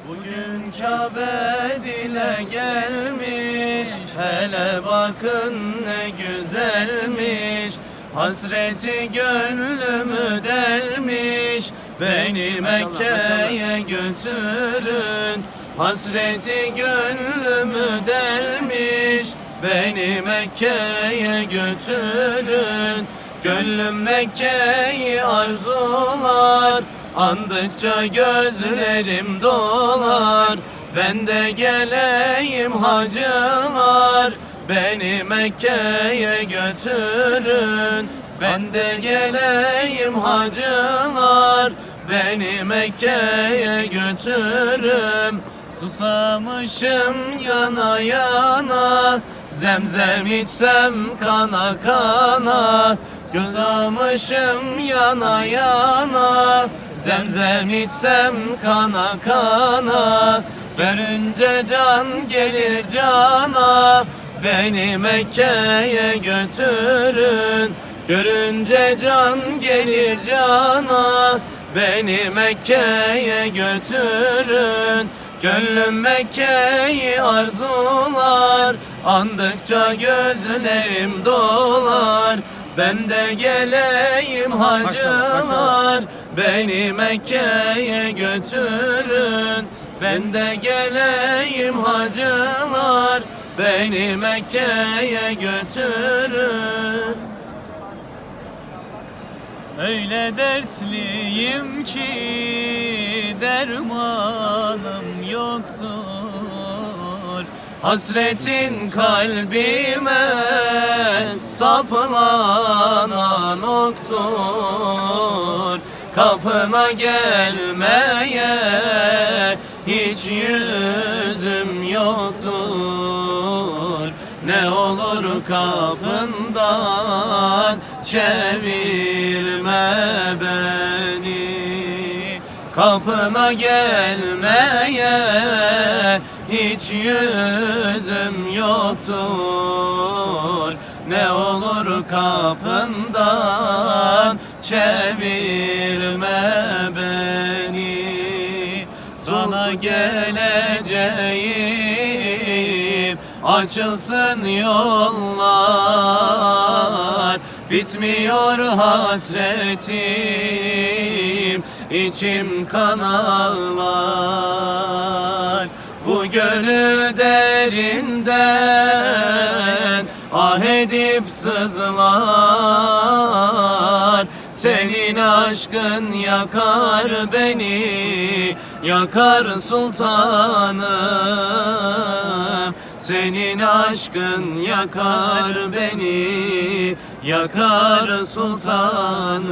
Bugün Kabe dile gelmiş, hele bakın ne güzelmiş. Hasreti gönlümü delmiş, beni Mekke'ye götürün. Hasreti gönlümü delmiş, beni Mekke'ye götürün. Gönlüm Mekke'yi arzular, andıkça gözlerim dolar. Ben de geleyim hacılar, beni Mekke'ye götürün. Ben de geleyim hacılar, beni Mekke'ye götürün. Susamışım yana yana, zemzem içsem kana kana. Susamışım yana yana, zemzem içsem kana kana. Görünce can gelir cana, beni Mekke'ye götürün. Görünce can gelir cana, beni Mekke'ye götürün. Gönlüm Mekke'yi arzular, andıkça gözlerim dolar. Ben de geleyim hacılar, beni Mekke'ye götürün. Ben de geleyim hacılar, beni Mekke'ye götürün. Öyle dertliyim ki dermanım yoktur. Hasretin kalbime saplanan oktur. Kapına gelmeye hiç yüzüm yoktur. Ne olur kapından çevirme beni. Kapına gelmeye hiç yüzüm yoktur. Ne olur kapından çevirme beni. Sana geleceğim, açılsın yollar. Bitmiyor hasretim, içim kan ağlar. Bu gönül derinden ah edip sızlar. Senin aşkın yakar beni, yakar sultanım. Senin aşkın yakar beni, yakar sultanım.